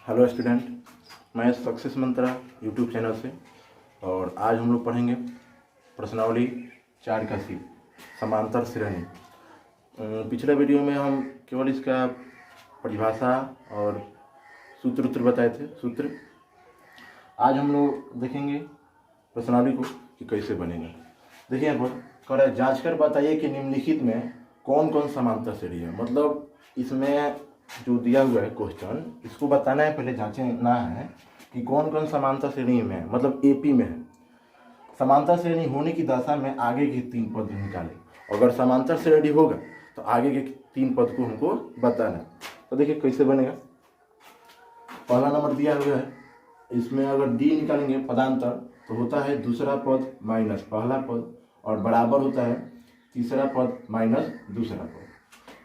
Hello student, मैं success मंत्रा YouTube channel से। और आज हम लोग पढ़ेंगे प्रश्नावली 4 का सी समांतर श्रेणी। पिछले वीडियो में हम केवल इसका परिभाषा और सूत्र बताए थे। सूत्र आज हम लोग देखेंगे प्रश्नावली को कि कैसे बनेगा। देखिए यहाँ पर कह रहा है जाँच कर बताइए कि निम्नलिखित में कौन कौन समांतर श्रेणी है। मतलब इसमें जो दिया हुआ है क्वेश्चन, इसको बताना है, पहले जांचना है कि कौन कौन समांतर श्रेणी में है, मतलब एपी में है। समांतर श्रेणी होने की दशा में आगे के 3 पद निकालें। अगर समांतर श्रेणी होगा तो आगे के 3 पद को हमको बताना है। तो देखिए कैसे बनेगा। पहला नंबर दिया हुआ है, इसमें अगर डी निकालेंगे पदांतर तो होता है दूसरा पद माइनस पहला पद और बराबर होता है तीसरा पद माइनस दूसरा पद।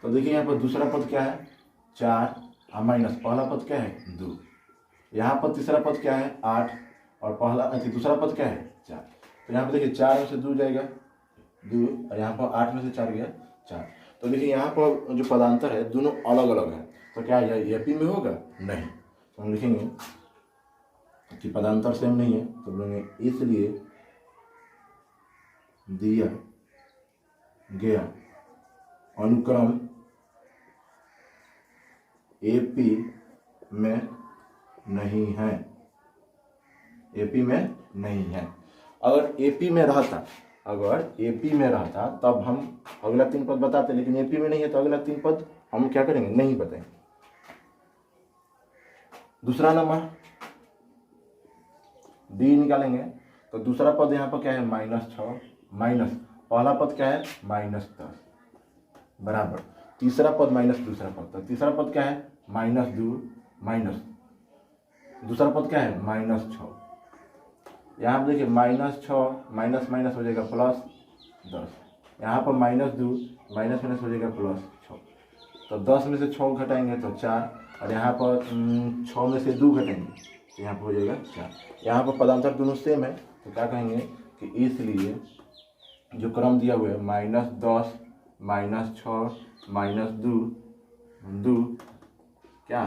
तो देखिए यहाँ पर दूसरा पद क्या है 4 और माइनस पहला पद क्या है 2। यहाँ पर तीसरा पद क्या है 8 और दूसरा पद क्या है 4। तो यहाँ पर देखिए 4 में से 2 जाएगा 2 और यहाँ पर 8 में से 4 गया 4। तो देखिए यहाँ पर जो पदांतर है दोनों अलग अलग है। तो क्या यह एपी में होगा? नहीं। तो हम लिखेंगे कि पदांतर सेम नहीं है, तो बोलेंगे इसलिए दिया गया अनुक्रम एपी में नहीं है। एपी में नहीं है। अगर एपी में रहता तब हम अगला 3 पद बताते, लेकिन एपी में नहीं है तो अगला 3 पद हम क्या करेंगे? नहीं बताएंगे। दूसरा नंबर डी निकालेंगे तो दूसरा पद यहाँ पर क्या है -6 माइनस पहला पद क्या है -10 बराबर तीसरा पद माइनस दूसरा पद। तो तीसरा पद क्या है -2 माइनस दूसरा पद क्या है -6। यहाँ पर देखिए -6 माइनस माइनस हो जाएगा +10। यहाँ पर -2 माइनस माइनस हो जाएगा +6। तो 10 में से 6 घटाएंगे तो 4 और यहाँ पर 6 में से 2 घटाएंगे तो यहाँ पर हो जाएगा 4। यहाँ पर पदांतर दोनों सेम है। तो क्या कहेंगे कि इसलिए जो क्रम दिया हुआ है -10 -6 -2 क्या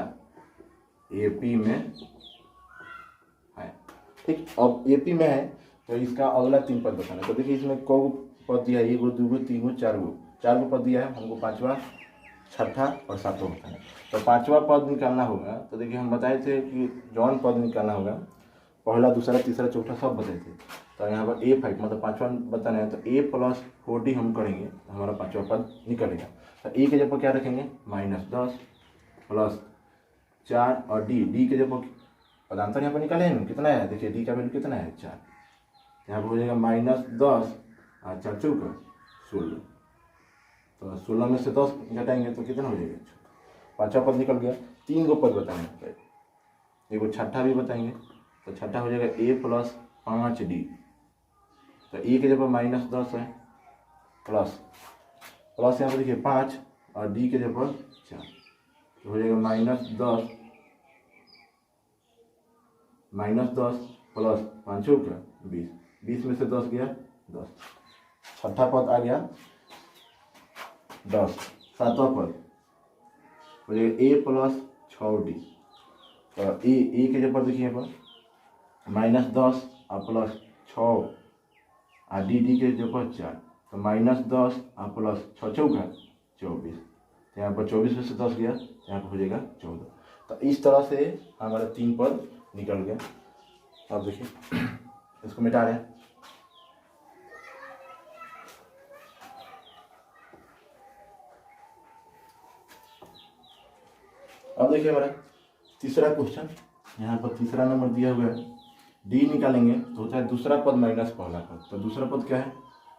एपी में है। ठीक, अब एपी में है तो इसका अगला 3 पद बताना है। तो देखिए इसमें कौ पद दिया है 1 2 3 4 पद दिया है हमको, 5वां 6ठा और 7वां बताना है। तो 5वां पद निकालना होगा। तो देखिए हम बताए थे कि जौन पद निकालना होगा पहला दूसरा तीसरा चौथा सब बताए थे। तो यहाँ पर A5 मतलब 5वां बताना है तो A + 4D हम करेंगे तो हमारा 5वां पद निकलेगा। तो A के जगह क्या रखेंगे -10 + 4 और D के जगह पदांतर यहाँ पर निकाले हैं कितना है। देखिए D का वैल्यू कितना है 4। यहाँ पर हो जाएगा -10 और 4 चौका 16। तो 16 में से 10 घटाएंगे तो कितना हो जाएगा 5वां पद निकल गया। 3 गो पद बताएंगे, एगो छठा भी बताएंगे। तो छठा हो जाएगा A + 5D। तो A के जगह -10 है प्लस यहाँ पर देखिए 5 और D के जगह 4। तो हो जाएगा -10 प्लस 5 चौका 20। 20 में से 10 गया 10। छठा पद आ गया 10। 7वां पद हो जाएगा A + 6D। तो A के जगह देखिए यहाँ पर -10 और +6 और D के जगह 4। तो -10 और +6 चौका 24। तो यहाँ पर 24 में से 10 गया, यहाँ पर हो जाएगा 14। तो इस तरह से हमारा 3 पद निकल गया। अब देखिए इसको मिटा रहे हैं। अब देखिए हमारा तीसरा क्वेश्चन, यहाँ पर तीसरा नंबर दिया हुआ है। डी निकालेंगे तो होता है दूसरा पद माइनस पहला पद। तो दूसरा पद क्या है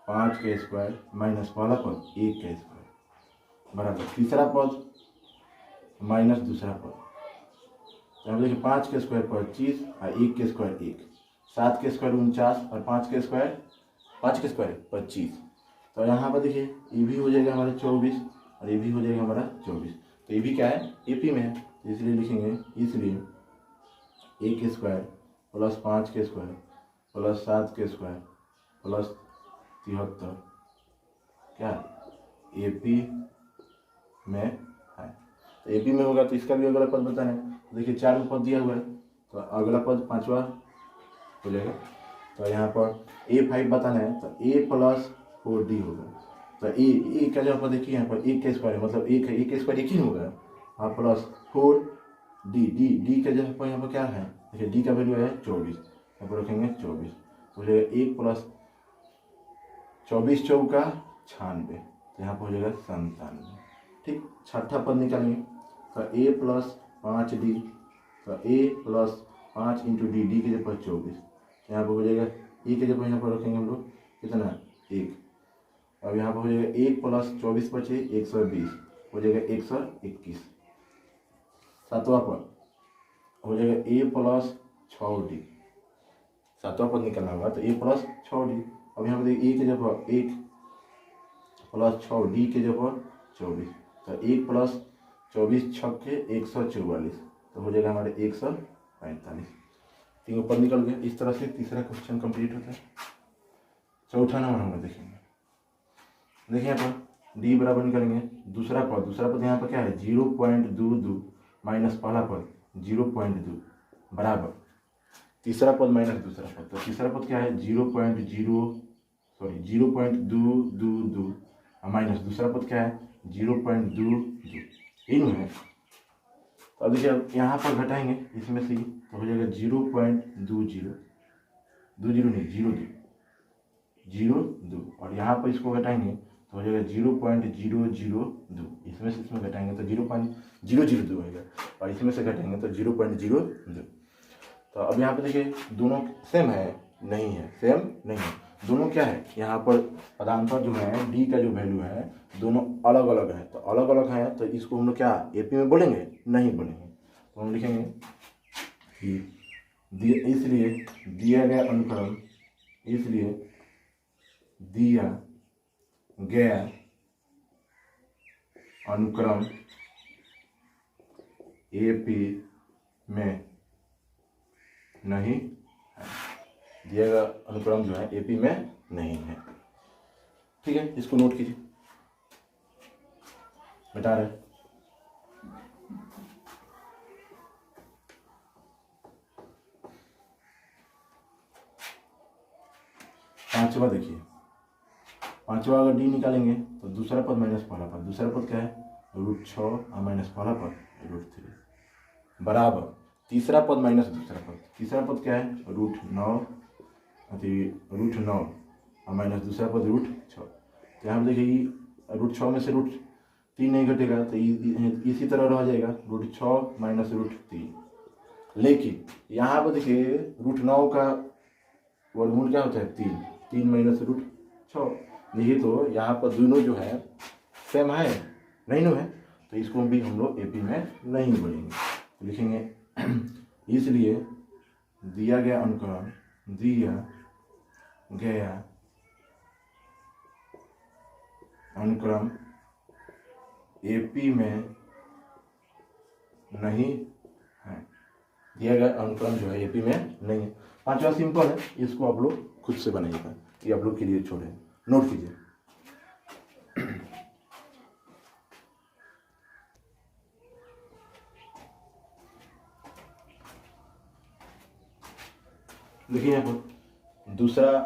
5 का स्क्वायर माइनस पहला पद 1 का स्क्वायर बराबर तीसरा पद माइनस दूसरा पद। तो यहाँ देखिए 5 के स्क्वायर 25 और 1 के स्क्वायर 1, 7 के स्क्वायर 49 और 5 के स्क्वायर 25। तो यहाँ पर देखिए ये भी हो जाएगा हमारा 24 और ये भी हो जाएगा हमारा 24। तो ये भी क्या है एपी में है, इसलिए लिखेंगे इसलिए 1 के स्क्वायर प्लस 5 के स्क्वायर प्लस 7 के स्क्वायर प्लस 73 क्या एपी में है। तो ए पी में होगा तो इसका भी अगला पद बताना है। तो देखिए 4 में पद दिया हुआ है तो अगला पद 5वां हो जाएगा। तो यहाँ पर A5 बताना है तो A + 4D होगा। तो ए का जगह पर देखिए यहाँ पर ए का स्क्वायर है, मतलब एक है, ए का स्क्वायर एक ही होगा। हाँ प्लस 4D, डी के जगह पर यहाँ पर क्या है, देखिए डी का वैल्यू है 24, यहाँ पर रखेंगे 24 तो हो जाएगा 1 + 24 × 4 = 96, तो यहाँ पर हो जाएगा 97। ठीक, छठा पद निकालेंगे तो A + 5D, तो A + 5 × D, डी के जगह पर 24, यहाँ पर हो जाएगा ए के जगह यहाँ पर रखेंगे हम लोग कितना 1। अब यहाँ पर हो जाएगा 1 + 24 बचे 120, हो जाएगा 121। सातवां पद हो जाएगा A + 6D, सातवां पद निकालना होगा तो A + 6D। अब यहाँ पर देखिए ए के जगह 1 + 6, डी के जगह 24, तो 1 + 24 छक्के 144, तो हो जाएगा हमारे 145। तीनों पद निकल गए। इस तरह से तीसरा क्वेश्चन कंप्लीट होता है। चौथा नंबर हम लोग देखेंगे। देखिए यहाँ पर डी बराबर निकालेंगे दूसरा पद यहाँ पर क्या है 0.22 माइनस पहला पद 0.2 बराबर तीसरा पद माइनस दूसरा पद। तो तीसरा पद क्या है 0.22 माइनस दूसरा पद क्या है 0.22 इन है। तो अब देखिए अब यहाँ पर घटाएंगे इसमें से तो हो जाएगा 0.20 नहीं 0.02 और यहाँ पर इसको घटाएंगे तो हो जाएगा 0.002, इसमें से इसमें घटाएंगे तो 0.002 होगा और इसमें से घटाएंगे तो 0.02। तो अब यहाँ पे देखिए दोनों सेम है नहीं है, सेम नहीं है, दोनों क्या है यहाँ पर पदांतर जो है डी का जो वैल्यू है दोनों अलग अलग है। तो अलग अलग है तो इसको हम लोग क्या एपी में बोलेंगे नहीं बोलेंगे। तो हम लिखेंगे कि इसलिए दिया गया अनुक्रम, इसलिए दिया गया अनुक्रम एपी में नहीं है, दिया गया अनुक्रम जो है एपी में नहीं है। ठीक है, इसको नोट कीजिए, बता रहे पांचवा। देखिए पांचवा अगर डी निकालेंगे तो दूसरा पद माइनस पहला पद, दूसरा पद क्या है √6 और माइनस पहला पद √3 बराबर तीसरा पद माइनस दूसरा पद, तीसरा पद क्या है √9 और माइनस दूसरा पद √6। तो यहाँ पर देखिए √6 में से √3 नहीं घटेगा तो इसी तरह रह जाएगा √6 माइनस √3। लेकिन यहाँ पर देखिए √9 का वर्गमूल क्या होता है 3 माइनस √6। देखिए तो यहाँ पर दोनों जो है सेम है नहीं नो है, तो इसको भी हम लोग एपी में नहीं बोलेंगे। तो लिखेंगे इसलिए दिया गया अनुक्रम एपी में नहीं है, दिया गया अनुक्रम जो है एपी में नहीं है। पांचवा सिंपल है, इसको आप लोग खुद से बनाइएगा, ये आप लोग के लिए छोड़े, नोट कीजिए। देखिए यहाँ पर दूसरा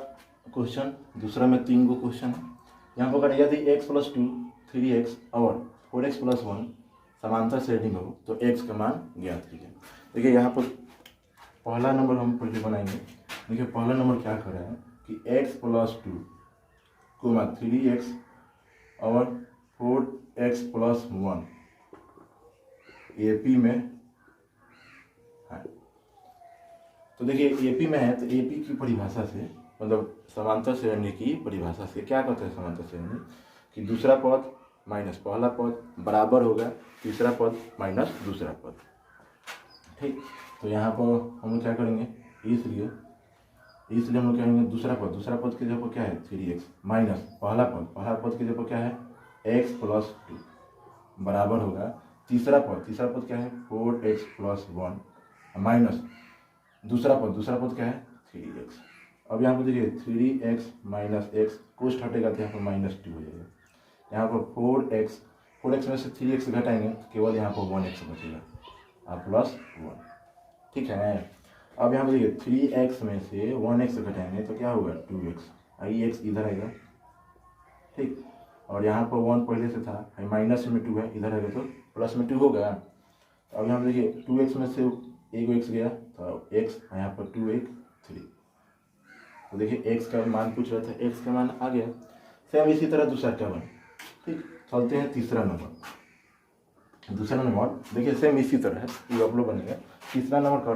क्वेश्चन, दूसरा में 3 गो क्वेश्चन है। यहाँ पर अगर यदि x + 2 3x और 4x + 1 समांतर श्रेणी में हो तो x का मान ज्ञात कीजिए। देखिए यहाँ पर पहला नंबर हम पहले बनाएंगे। देखिए पहला नंबर क्या कर रहा है कि x + 2 3x और 4x + 1 एपी में है। तो देखिए एपी में है तो एपी की परिभाषा से मतलब समांतर श्रेणी की परिभाषा से क्या कहते हैं समांतर श्रेणी कि दूसरा पद माइनस पहला पद बराबर होगा तीसरा पद माइनस दूसरा पद। ठीक, तो यहाँ पर हम लोग क्या करेंगे इसलिए हम लोग क्या करेंगे दूसरा पद के जगह क्या है 3x माइनस पहला पद के जगह क्या है x + 2 बराबर होगा तीसरा पद क्या है 4x + 1 माइनस दूसरा पद क्या है 3x। अब यहाँ पर देखिए 3x माइनस x कोष्ट हटेगा तो यहाँ पर -2 हो जाएगा। यहाँ पर 4x 4x में से 3x घटाएंगे तो केवल यहाँ पर 1x बचेगा और प्लस 1। ठीक है, अब यहाँ पर देखिए 3x में से 1x घटाएंगे तो क्या होगा 2x, आई x इधर आएगा। ठीक, और यहाँ पर 1 पहले से था, माइनस में 2 है, इधर आएगा तो प्लस में 2 होगा। अब यहाँ पर देखिए 2x में से एक x गया तो x, यहाँ पर 2 1 3। तो देखिए x का मान पूछ रहा था, x का मान आ गया। सेम इसी तरह दूसरा क्या बना। ठीक, चलते हैं तीसरा नंबर। दूसरा नंबर देखिए सेम इसी तरह है, ये आप लोग बनेगा। तीसरा नंबर का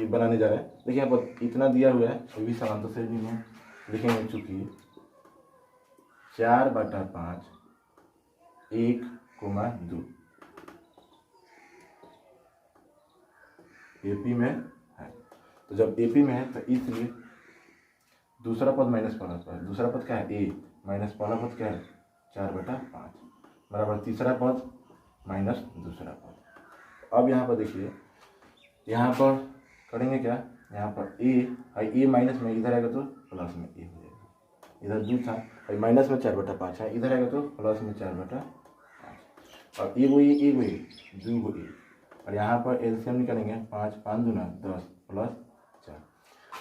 बनाने जा रहे हैं। देखिए यहाँ पर इतना दिया हुआ है, अभी समांतर श्रेणी में लिखेंगे चूंकि 4/5 1,2 एपी में है। तो जब एपी में है तो इसलिए दूसरा पद माइनस पहला पद, दूसरा पद क्या है ए, माइनस पहला पद क्या है 4/5 बराबर तीसरा पद माइनस दूसरा पद। अब यहाँ पर देखिए, यहाँ पर करेंगे क्या, यहाँ पर ए माइनस में इधर आएगा तो प्लस में ए हो जाएगा। इधर 2 था, माइनस में 4/5 है, इधर आएगा तो प्लस में 4/5 और ए वो 2 को ए। और यहाँ पर एलसीएम निकालेंगे, 5 5 दूना 10 प्लस 4,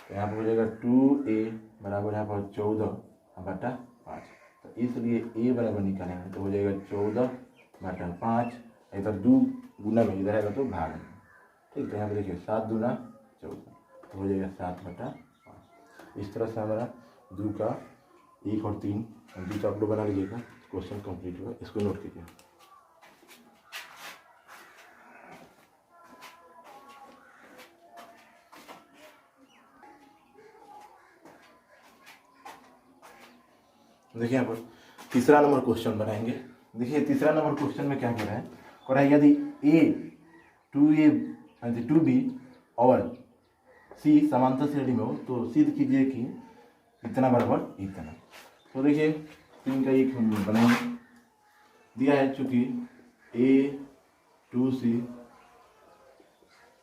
तो यहाँ पर हो जाएगा 2a बराबर यहाँ पर 14/5। तो इसलिए a बराबर निकालेंगे तो हो जाएगा 14/5, इधर 2 गुना में इधर आएगा तो भाग में। ठीक, तो यहाँ पर देखिए 7 दूना 14, तो हो जाएगा 7/5। इस तरह से हमारा 2 का 1 और 3 2 आप लोग बना लीजिएगा। क्वेश्चन कंप्लीट हुआ, इसको नोट कीजिए। देखिए यहाँ पर तीसरा नंबर क्वेश्चन बनाएंगे। देखिए तीसरा नंबर क्वेश्चन में क्या कर रहा है, यदि a 2b और c समांतर श्रेणी में हो तो सिद्ध कीजिए कि इतना बराबर इतना। तो देखिए 3 का एक हम बनाएंगे, दिया है चूंकि a 2c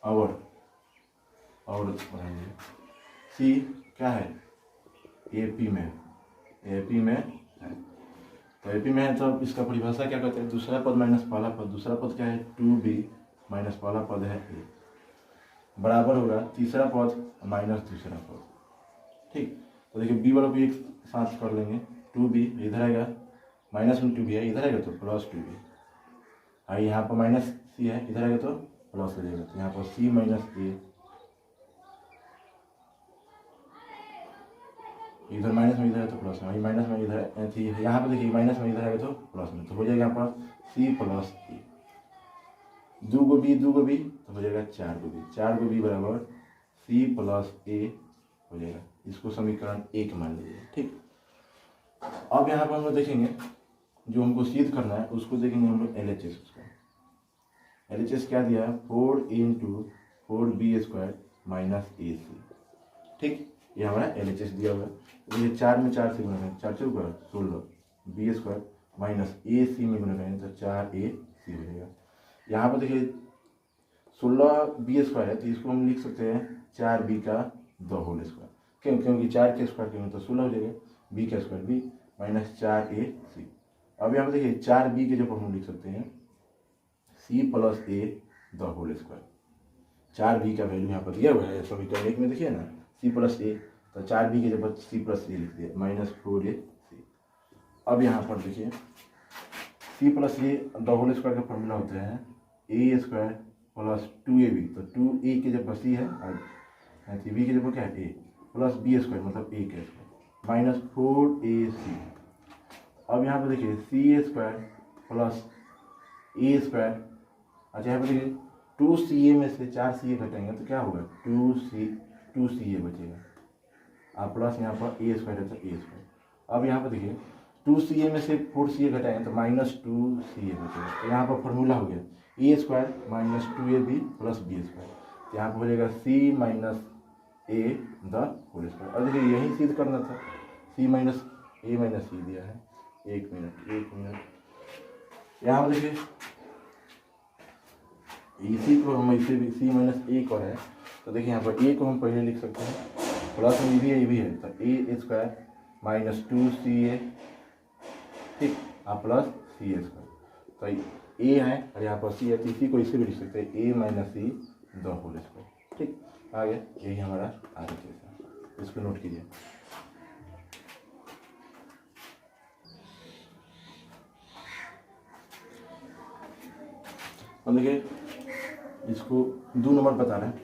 और c क्या है AP में है। तो एपी में है तो इसका परिभाषा क्या कहते हैं, दूसरा पद माइनस पहला पद, दूसरा पद क्या है 2b माइनस पहला पद है a बराबर होगा तीसरा पद माइनस दूसरा पद। ठीक, तो देखिए b वाला भी एक साथ कर लेंगे, 2b इधर आएगा, माइनस में 2b है, इधर आएगा तो प्लस 2b, और यहाँ पर माइनस c है, इधर आएगा तो प्लस हो जाएगा। तो यहाँ पर c माइनस a, इधर माइनस में इधर है तो प्लस में, माइनस में इधर थी, यहाँ पर देखिए माइनस में इधर आएगा तो प्लस में, तो हो जाएगा यहाँ पर c प्लस a। 2 को b तो हो जाएगा 4 को b बराबर c प्लस a हो जाएगा। इसको समीकरण 1 मान लीजिए। ठीक, अब यहाँ पर हम लोग देखेंगे जो हमको सिद्ध करना है उसको देखेंगे हम लोग LHS। उसका LHS क्या दिया है 4 × 4b² माइनस AC। ठीक, ये हमारा LHS दिया हुआ है। ये 4 में 4 से गुना करें, 4 4 16 b² माइनस AC में गुना करें तो 4AC हो जाएगा। यहाँ पर देखिए 16b² है तो इसको हम लिख सकते हैं 4b² क्योंकि 4 के स्क्वायर करेंगे तो 16 हो जाएगा, b का स्क्वायर b माइनस 4AC। अब यहाँ पर देखिए 4b के जब हम लिख सकते हैं c प्लस a²। 4b का वैल्यू यहाँ पर दिया हुआ है समीकरण 1 में, देखिए ना c प्लस a, तो 4b के जब c प्लस a लिख दिया माइनस 4ac। अब यहाँ पर देखिए c प्लस a² का फॉर्मूला होता है a² प्लस 2ab, तो 2a के जब c है और b के जब क्या है a प्लस b² मतलब a का स्क्वायर माइनस 4ac। अब यहाँ पर देखिए c² प्लस a², अच्छा यहाँ पर देखिए 2ca में से 4ca घटाएंगे तो क्या होगा 2ca बचेगा, और प्लस यहाँ पर a² है तो a²। अब यहाँ पर देखिए 2ca में से 4ca घटाएंगे तो माइनस 2ca बचेगा, तो यहाँ पर फॉर्मूला हो गया a² minus 2ab plus b², तो यहाँ पर हो जाएगा c माइनस a²। अब देखिए यही सिद्ध करना था, c minus a minus c दिया है। एक मिनट यहाँ पर देखिए इसी को हम इसे भी c माइनस a को है, तो देखिए यहाँ पर a को हम पहले लिख सकते हैं प्लस में ये भी है तो a² माइनस 2ca, ठीक, और प्लस ca²। तो ए है और यहाँ पर सी है, तो इसी को इसे भी लिख सकते हैं A minus C the whole square. ठीक, आ गया, यही हमारा आगे केस है, इसको नोट कीजिए। अब देखिए इसको 2 नंबर बता रहे हैं,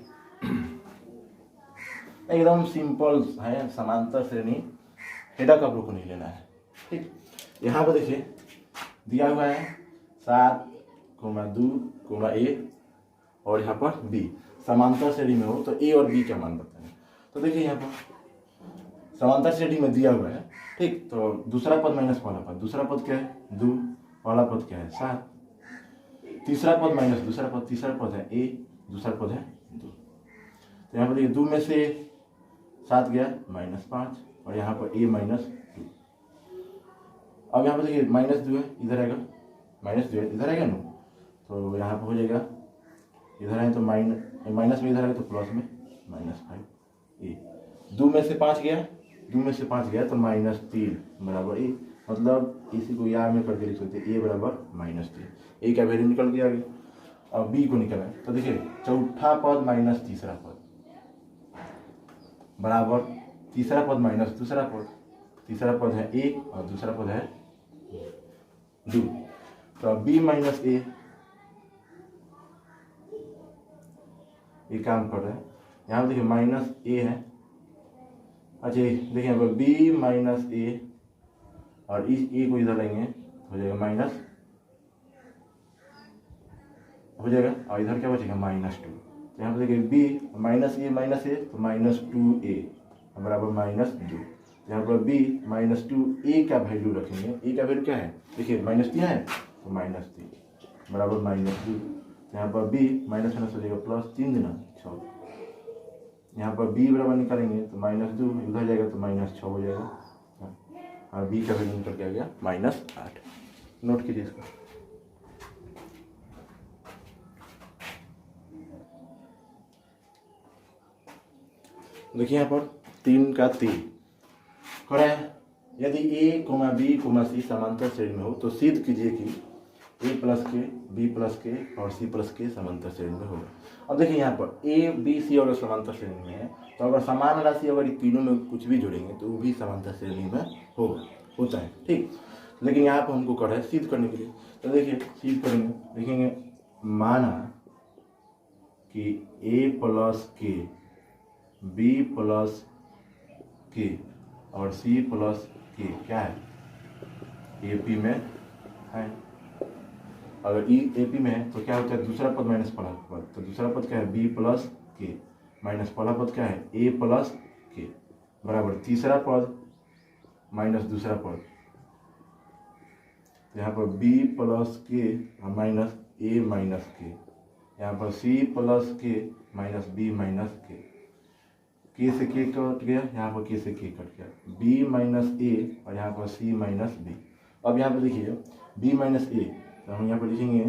एकदम सिंपल है, समांतर श्रेणी, हेडा का को नहीं लेना है। ठीक, यहाँ पर देखिए दिया हुआ है 7, 2, a और यहाँ पर b, समांतर श्रेणी में हो तो a और b का मान बताएं। तो देखिए यहाँ पर समांतर श्रेणी में दिया हुआ है, ठीक, तो दूसरा पद माइनस पहला पद, दूसरा पद क्या है 2, पहला पद क्या है 7, तीसरा पद माइनस दूसरा पद, तीसरा पद है a, दूसरा पद है 2। तो यहाँ पर देखिए 2 में से 7 गया -5 और यहाँ पर a -2। अब यहाँ पर देखिए -2 है, इधर आएगा -2 है, इधर आएगा ना, तो यहाँ पर हो जाएगा, इधर आए तो माइनस में, इधर आएगा तो प्लस में -5 a। 2 में से 5 गया, 2 में से 5 गया तो -3 बराबर a, मतलब इसी को यार में करके लिख सकते हैं a बराबर -3। a का वैल्यू निकल गया आगे। अब b को निकला है, तो देखिए चौथा पद माइनस तीसरा पद बराबर तीसरा पद माइनस दूसरा पद, तीसरा पद है a और दूसरा पद है 2, तो b माइनस a ये काम कर रहा है। यहाँ पर देखिए माइनस a है, अच्छा देखिए यहाँ पर b माइनस a और इस a को इधर लेंगे हो जाएगा माइनस हो जाएगा, और इधर क्या बचेगा -2। तो यहाँ पर देखिए b माइनस a तो -2a बराबर -2। यहाँ पर b -2a का वैल्यू रखेंगे, a का वैल्यू क्या है देखिए -3 है तो -3 बराबर -2। यहाँ पर b माइनस हो जाएगा +3 गुना 6। यहाँ पर b बराबर निकालेंगे तो -2, उधर जाएगा तो -6 हो जाएगा, और b का वैल्यू निकल के आ गया -8। नोट कीजिए इसको। देखिए यहाँ पर 3 का 3 कह रहा है, यदि a, b, c समांतर श्रेणी में हो तो सिद्ध कीजिए कि a प्लस के, b प्लस के और c प्लस के समांतर श्रेणी में होगा। अब देखिए यहाँ पर a, b, c अगर समांतर श्रेणी में है तो अगर समान राशि अगर तीनों में कुछ भी जोड़ेंगे तो वो भी समांतर श्रेणी में होता है। ठीक, लेकिन यहाँ पर हमको कर रहा है सिद्ध करने के लिए, तो देखिए सिद्ध करेंगे, देखेंगे माना कि a प्लस के, b प्लस के और c प्लस के क्या है AP में है। अगर AP में है तो क्या होता है दूसरा पद माइनस पहला पद, तो दूसरा पद क्या है b प्लस के माइनस पहला पद क्या है a प्लस के बराबर तीसरा पद माइनस दूसरा पद, यहाँ पर b प्लस के माइनस a माइनस के, यहाँ पर c प्लस के माइनस b माइनस के से के कट गया, यहाँ पर के से के कट गया, b माइनस a और यहाँ पर c माइनस b। अब यहाँ पर देखिए b माइनस a, तो हम यहाँ पर लिखेंगे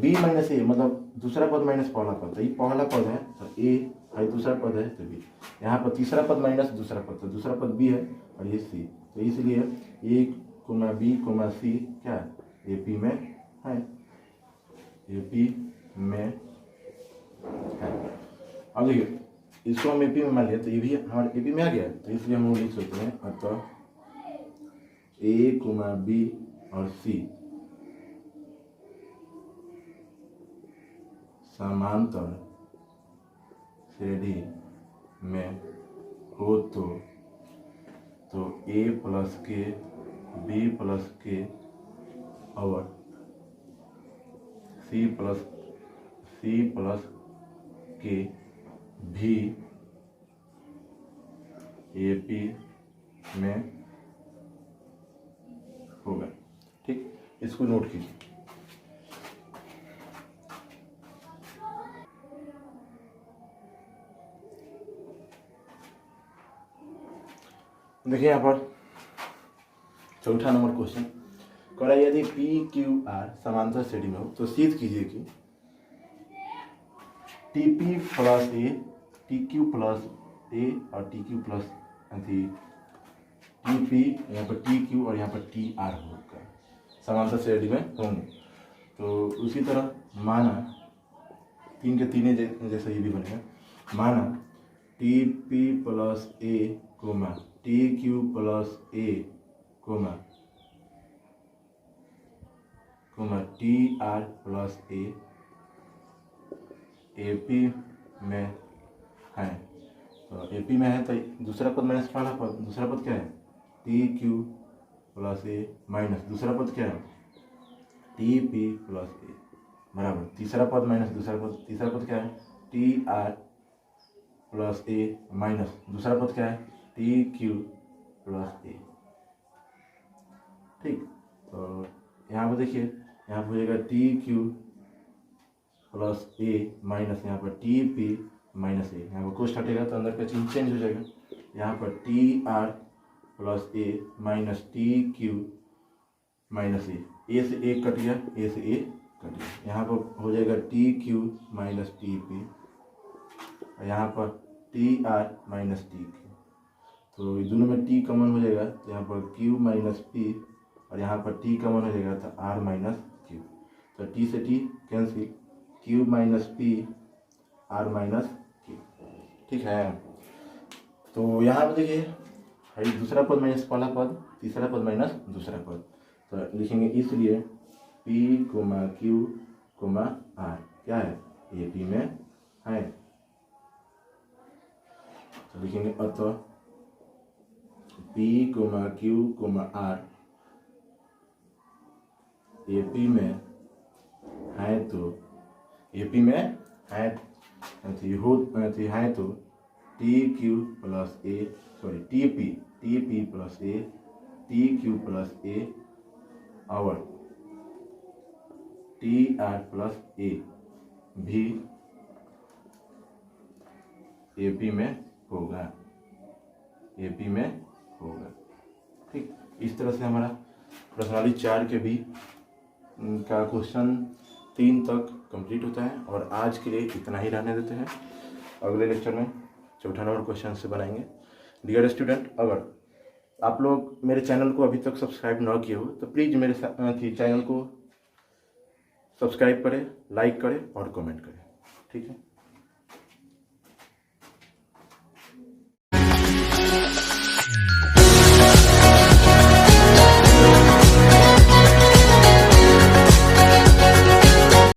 b माइनस a मतलब दूसरा पद माइनस पहला पद, तो ये पहला पद है तो a है, दूसरा पद है तो b, यहाँ पर तीसरा पद माइनस दूसरा पद, तो दूसरा पद b है और ये c, तो इसलिए a, b, c क्या AP में है, AP में है। अब देखिए इसको हम AP में मान लिया तो ये भी हमारे AP में आ गया, तो इसलिए हम लोग लिख सकते हैं अतः a, b और c समांतर श्रेणी में हो तो a प्लस के, b प्लस के और c प्लस के भी AP में होगा। ठीक, इसको नोट कीजिए। देखिए यहाँ पर चौथा नंबर क्वेश्चन कह रहा है, यदि PQR समांतर श्रेणी में हो तो सिद्ध कीजिए कि TP plus A, TQ plus A और TQ प्लस TP, यहाँ पर TQ और यहाँ पर TR होगा समांतर श्रेणी में होंगे। तो उसी तरह माना 3 के 3 जैसा ये भी बनेगा। माना T P plus A comma T Q plus A comma T R plus A P में है। तो ए पी में है तो दूसरा पद माइनस पहला पद, दूसरा पद क्या है टी क्यू प्लस ए माइनस दूसरा पद क्या है टी पी प्लस ए बराबर तीसरा पद माइनस दूसरा पद, तीसरा पद क्या है टी आर प्लस ए माइनस दूसरा पद क्या है टी क्यू प्लस ए। ठीक, तो यहाँ पर देखिए, यहाँ पर हो जाएगा टी क्यू प्लस ए माइनस यहाँ पर टी पी माइनस ए, यहाँ पर कोष्ठ हटेगा तो अंदर का चिन्ह चेंज हो जाएगा। यहाँ पर टी आर प्लस ए माइनस टी क्यू माइनस ए से ए कट गया, ए से ए कट गया। यहाँ पर हो जाएगा T Q minus T P, यहाँ पर T R minus T Q. तो दोनों में टी कॉमन हो जाएगा तो यहाँ पर क्यू माइनस पी और यहाँ पर टी कॉमन हो जाएगा तो आर माइनस क्यू। तो टी से T cancel, Q minus P R minus Q. ठीक है, तो यहाँ पर देखिए दूसरा पद माइनस पहला पद, तीसरा पद माइनस दूसरा पद, तो लिखेंगे इसलिए P comma Q comma R क्या है ए पी में है। तो लिखेंगे अतः P comma Q comma R A P में है तो ए पी में है तो T Q plus A sorry T P plus A T Q plus A और टी आर प्लस ए भी ए पी में होगा, ए पी में होगा। ठीक, इस तरह से हमारा प्रश्नावली 4 के भी का क्वेश्चन 3 तक कंप्लीट होता है। और आज के लिए इतना ही रहने देते हैं, अगले लेक्चर में चौथा नंबर क्वेश्चन से बनाएंगे। डियर स्टूडेंट, अगर आप लोग मेरे चैनल को अभी तक सब्सक्राइब न किए हो तो प्लीज़ मेरे चैनल को सब्सक्राइब करें, लाइक करें और कमेंट करें। ठीक है।